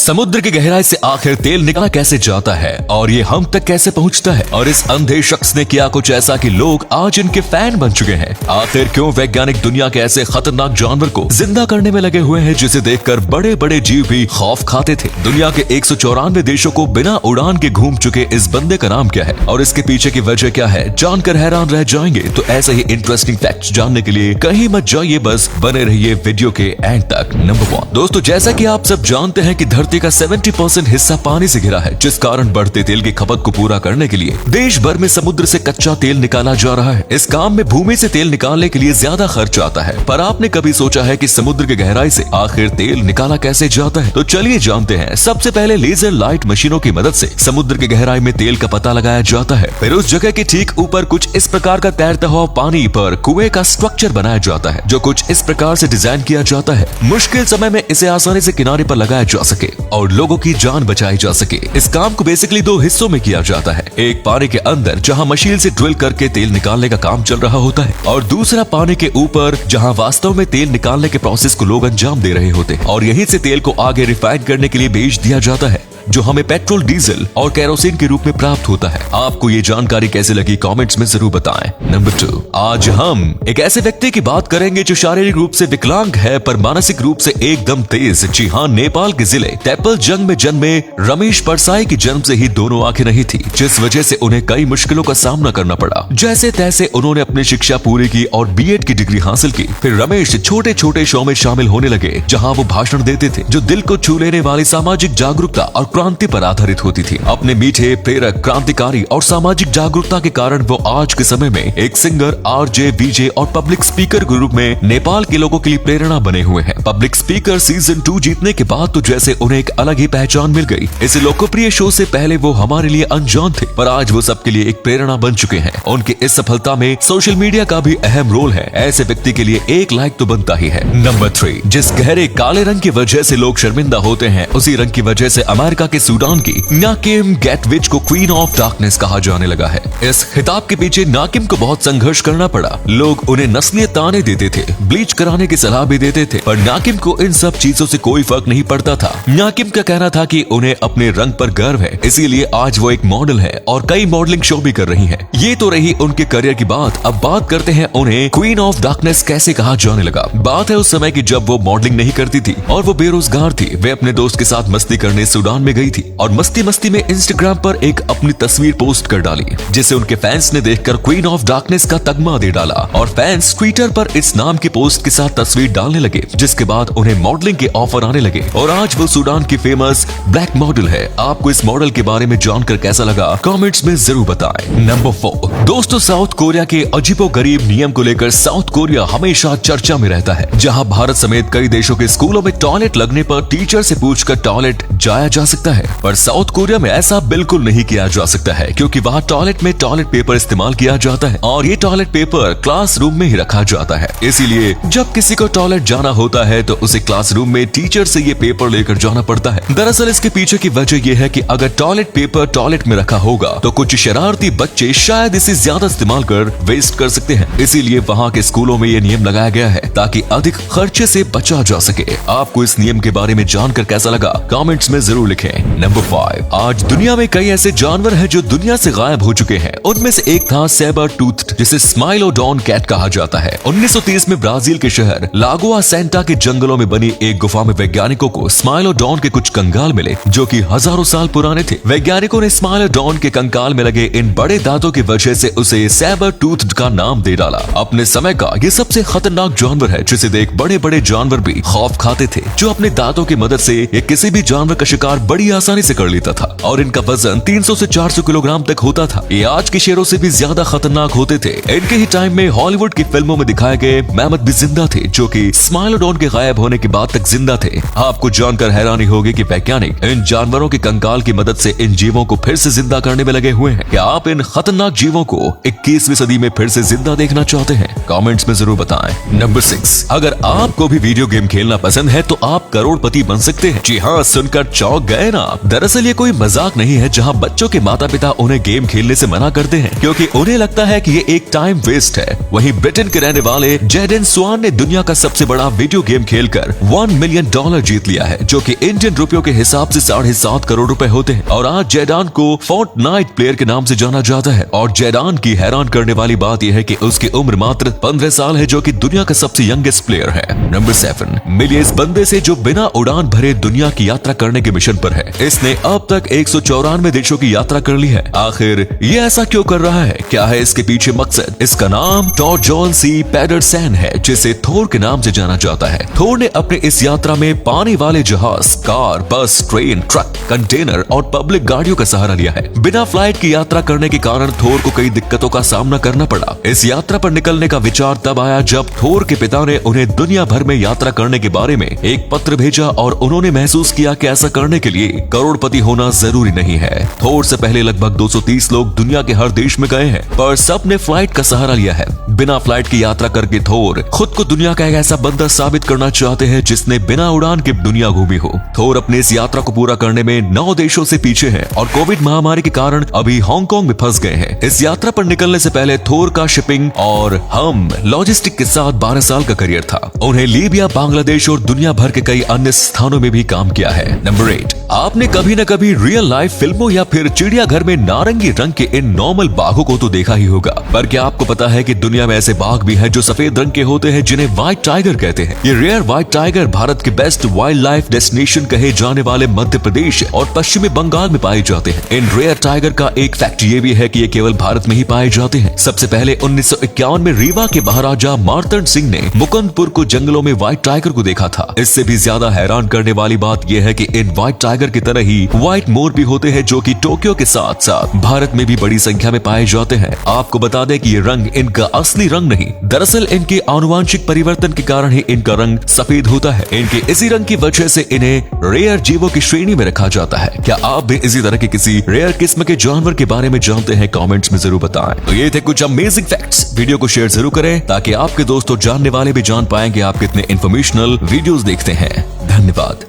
समुद्र की गहराई से आखिर तेल निकाला कैसे जाता है और ये हम तक कैसे पहुंचता है, और इस अंधे शख्स ने किया कुछ ऐसा कि लोग आज इनके फैन बन चुके हैं। आखिर क्यों वैज्ञानिक दुनिया के ऐसे खतरनाक जानवर को जिंदा करने में लगे हुए हैं जिसे देखकर बड़े बड़े जीव भी खौफ खाते थे। दुनिया के 194 देशों को बिना उड़ान के घूम चुके इस बंदे का नाम क्या है और इसके पीछे की वजह क्या है, जानकर हैरान रह जाएंगे। तो ऐसे ही इंटरेस्टिंग फैक्ट्स जानने के लिए कहीं मत जाइए, बस बने रहिए वीडियो के एंड तक। नंबर 1 दोस्तों, जैसा कि आप सब जानते हैं कि धरती का 70% हिस्सा पानी से घिरा है, जिस कारण बढ़ते तेल की खपत को पूरा करने के लिए देश भर में समुद्र से कच्चा तेल निकाला जा रहा है। इस काम में भूमि से तेल निकालने के लिए ज्यादा खर्च आता है, पर आपने कभी सोचा है कि समुद्र की गहराई से आखिर तेल निकाला कैसे जाता है? तो चलिए जानते हैं। सबसे पहले लेजर लाइट मशीनों की मदद से समुद्र की गहराई में तेल का पता लगाया जाता है। फिर उस जगह के ठीक ऊपर कुछ इस प्रकार का तैरता हुआ पानी पर कुएं का स्ट्रक्चर बनाया जाता है, जो कुछ इस प्रकार से डिजाइन किया जाता है मुश्किल समय में इसे आसानी से किनारे पर लगाया जा सके और लोगों की जान बचाई जा सके। इस काम को बेसिकली 2 हिस्सों में किया जाता है, एक पानी के अंदर जहां मशीन से ड्रिल करके तेल निकालने का काम चल रहा होता है, और दूसरा पानी के ऊपर जहां वास्तव में तेल निकालने के प्रोसेस को लोग अंजाम दे रहे होते हैं, और यहीं से तेल को आगे रिफाइन करने के लिए भेज दिया जाता है, जो हमें पेट्रोल, डीजल और केरोसिन के रूप में प्राप्त होता है। आपको ये जानकारी कैसे लगी कमेंट्स में जरूर बताएं। नंबर 2, आज हम एक ऐसे व्यक्ति की बात करेंगे जो शारीरिक रूप से विकलांग है पर मानसिक रूप से एकदम तेज। जी हाँ, नेपाल के जिले तेपलजंग में जन्मे रमेश परसाई की जन्म से ही दोनों आंखें नहीं थी, जिस वजह से उन्हें कई मुश्किलों का सामना करना पड़ा। जैसे तैसे उन्होंने अपनी शिक्षा पूरी की और बीएड की डिग्री हासिल की। फिर रमेश छोटे छोटे शो में शामिल होने लगे, जहाँ वो भाषण देते थे जो दिल को छू लेने वाली सामाजिक जागरूकता और क्रांति पर आधारित होती थी। अपने मीठे, प्रेरक, क्रांतिकारी और सामाजिक जागरूकता के कारण वो आज के समय में एक सिंगर, आरजे, वीजे और पब्लिक स्पीकर के रूप में नेपाल के लोगों के लिए प्रेरणा बने हुए हैं। पब्लिक स्पीकर सीजन 2 जीतने के बाद तो जैसे उन्हें एक अलग ही पहचान मिल गई। इस लोकप्रिय शो से पहले वो हमारे लिए अनजान थे, पर आज वो सबके लिए एक प्रेरणा बन चुके हैं। उनकी इस सफलता में सोशल मीडिया का भी अहम रोल है। ऐसे व्यक्ति के लिए एक लाइक तो बनता ही है। नंबर 3, जिस गहरे काले रंग की वजह से लोग शर्मिंदा होते हैं, उसी रंग की वजह से अमेरिका के सूडान की नाकिम गैटविच को क्वीन ऑफ डार्कनेस कहा जाने लगा है। इस खिताब के पीछे नाकिम को बहुत संघर्ष करना पड़ा। लोग उन्हें नस्लीय ताने देते थे, ब्लीच कराने की सलाह भी देते थे, पर नाकिम को इन सब चीजों से कोई फर्क नहीं पड़ता था। नाकिम का कहना था कि उन्हें अपने रंग पर गर्व है, इसीलिए आज वो एक मॉडल है और कई मॉडलिंग शो भी कर रही है। ये तो रही उनके करियर की बात। अब बात करते हैं उन्हें क्वीन ऑफ डार्कनेस कैसे कहा जाने लगा। बात है उस समय की जब वो मॉडलिंग नहीं करती थी और वो बेरोजगार थी। वे अपने दोस्त के साथ मस्ती करने सूडान में गई थी और मस्ती में इंस्टाग्राम पर एक अपनी तस्वीर पोस्ट कर डाली, जिसे उनके फैंस ने देखकर क्वीन ऑफ डार्कनेस का तगमा दे डाला और फैंस ट्विटर पर इस नाम की पोस्ट के साथ तस्वीर डालने लगे, जिसके बाद उन्हें मॉडलिंग के ऑफर आने लगे और आज वो सूडान की फेमस ब्लैक मॉडल है। आपको इस मॉडल के बारे में जानकर कैसा लगा कमेंट्स में जरूर बताएं। नंबर 4 दोस्तों, साउथ कोरिया के अजीबोगरीब नियम को लेकर साउथ कोरिया हमेशा चर्चा में रहता है, जहां भारत समेत कई देशों के स्कूलों में टॉयलेट लगने पर टीचर से पूछकर टॉयलेट जाया जा सकता है, पर साउथ कोरिया में ऐसा बिल्कुल नहीं किया जा सकता है, क्योंकि वहाँ टॉयलेट में टॉयलेट पेपर इस्तेमाल किया जाता है और ये टॉयलेट पेपर क्लासरूम में ही रखा जाता है। इसीलिए जब किसी को टॉयलेट जाना होता है तो उसे क्लासरूम में टीचर से ये पेपर लेकर जाना पड़ता है। दरअसल इसके पीछे की वजह यह है कि अगर टॉयलेट पेपर टॉयलेट में रखा होगा तो कुछ शरारती बच्चे शायद इसे ज्यादा इस्तेमाल कर वेस्ट कर सकते हैं। इसीलिए वहाँ के स्कूलों में ये नियम लगाया गया है ताकि अधिक खर्चे से बचा जा सके। आपको इस नियम के बारे में जानकर कैसा लगा कमेंट्स में जरूर लिखें। नंबर 5, आज दुनिया में कई ऐसे जानवर हैं जो दुनिया से गायब हो चुके हैं। उनमें से एक था सैबर टूथ, जिसे स्माइलोडॉन कैट कहा जाता है। 1930 में ब्राजील के शहर लागोआ सेंटा के जंगलों में बनी एक गुफा में वैज्ञानिकों को स्माइलोडॉन के कुछ कंकाल मिले, जो कि हजारों साल पुराने थे। वैज्ञानिकों ने स्माइलोडॉन के कंकाल में लगे इन बड़े दांतों की वजह से उसे सैबर टूथ का नाम दे डाला। अपने समय का ये सबसे खतरनाक जानवर है, जिसे देख बड़े बड़े जानवर भी खौफ खाते थे, जो अपने दांतों की मदद से ये किसी भी जानवर का शिकार बड़ी आसानी से कर लेता था और इनका वजन 300 से 400 किलोग्राम तक होता था। ये आज के शेरों से भी ज्यादा खतरनाक होते थे। इनके ही टाइम में हॉलीवुड की फिल्मों में दिखाए गए मैमथ भी जिंदा थे, जो कि स्माइलोडॉन के गायब होने के बाद तक जिंदा थे। आपको जानकर हैरानी होगी कि वैज्ञानिक इन जानवरों के कंकाल की मदद से इन जीवों को फिर से जिंदा करने में लगे हुए हैं। क्या आप इन खतरनाक जीवों को 21वीं सदी में फिर से जिंदा देखना चाहते हैं? कमेंट्स में जरूर बताएं। नंबर 6, अगर आपको भी वीडियो गेम खेलना पसंद है तो आप करोड़पति बन सकते हैं। जी हाँ, सुनकर चौंक गए? गए ना आप। दरअसल ये कोई मजाक नहीं है जहाँ बच्चों के माता पिता उन्हें गेम खेलने से मना करते हैं क्योंकि उन्हें लगता है कि ये एक टाइम वेस्ट है। वहीं ब्रिटेन के रहने वाले जेडन स्वान ने दुनिया का सबसे बड़ा वीडियो गेम खेलकर $1 मिलियन जीत लिया है, जो कि इंडियन रुपयों के हिसाब से 7.5 करोड़ रुपए होते हैं। और आज जेडान को फोर्टनाइट प्लेयर के नाम से जाना जाता है। और जेडान की हैरान करने वाली बात यह है कि उसकी उम्र मात्र 15 साल है, जो कि दुनिया का सबसे यंगेस्ट प्लेयर है। नंबर 7 मिलिए इस बंदे से जो बिना उड़ान भरे दुनिया की यात्रा करने के मिशन पर है। इसने अब तक 194 देशों की यात्रा कर ली है। आखिर ये ऐसा क्यों कर रहा है? क्या है इसके पीछे मकसद? इसका नाम टॉरजॉन सी पेडरसन है, जिसे थोर के नाम से जाना जाता है। थोर ने अपने इस यात्रा में पानी वाले जहाज, कार, बस, ट्रेन, ट्रक, कंटेनर और पब्लिक गाड़ियों का सहारा लिया है। बिना फ्लाइट की यात्रा करने के कारण थोर को कई दिक्कतों का सामना करना पड़ा। इस यात्रा पर निकलने का विचार तब आया जब थोर के पिता ने उन्हें दुनिया भर में यात्रा करने के बारे में एक पत्र भेजा और उन्होंने महसूस किया कि ऐसा करने के लिए करोड़पति होना जरूरी नहीं है। थोर से पहले लगभग 230 लोग दुनिया के हर देश में गए हैं, पर सबने फ्लाइट का सहारा लिया है। बिना फ्लाइट की यात्रा करके थोर खुद को दुनिया का एक ऐसा बंदा साबित करना चाहते हैं जिसने बिना उड़ान के दुनिया घूमी हो। थोर अपने इस यात्रा को पूरा करने में 9 देशों से पीछे हैं और कोविड महामारी के कारण अभी हांगकांग में फंस गए हैं। इस यात्रा पर निकलने से पहले थोर का शिपिंग और हम लॉजिस्टिक के साथ 12 साल का करियर था। उन्हें लीबिया, बांग्लादेश और दुनिया भर के कई अन्य स्थानों में भी काम किया है। नंबर 8 आपने कभी न कभी रियल लाइफ फिल्मों या फिर चिड़ियाघर में नारंगी रंग के इन नॉर्मल बाघों को तो देखा ही होगा, पर क्या आपको पता है कि दुनिया में ऐसे बाघ भी हैं जो सफेद रंग के होते हैं, जिन्हें व्हाइट टाइगर कहते हैं। ये रेयर व्हाइट टाइगर भारत के बेस्ट वाइल्ड लाइफ डेस्टिनेशन कहे जाने वाले मध्य प्रदेश और पश्चिमी बंगाल में पाए जाते हैं। इन रेयर टाइगर का एक फैक्ट ये भी है कि ये केवल भारत में ही पाए जाते हैं। सबसे पहले 1951 में रीवा के महाराजा मार्तंड सिंह ने मुकुंदपुर को जंगलों में व्हाइट टाइगर को देखा था। इससे भी ज्यादा हैरान करने वाली बात यह है कि इन व्हाइट टाइगर की तरह ही व्हाइट मोर भी होते हैं, जो कि टोक्यो के साथ साथ भारत में भी बड़ी संख्या में पाए जाते हैं। आपको बता दें कि ये रंग इनका असली रंग नहीं, दरअसल इनके आनुवांशिक परिवर्तन के कारण ही इनका रंग सफेद होता है। इनके इसी रंग की वजह से इन्हें रेयर जीवों की श्रेणी में रखा जाता है। क्या आप भी इसी तरह के किसी रेयर किस्म के जानवर के बारे में जानते हैं? कमेंट्स में जरूर बताएं। तो ये थे कुछ अमेजिंग फैक्ट्स। वीडियो को शेयर जरूर करें ताकि आपके दोस्त और जानने वाले भी जान पाएं कि आप कितने इंफॉर्मेशनल वीडियोस देखते हैं। धन्यवाद।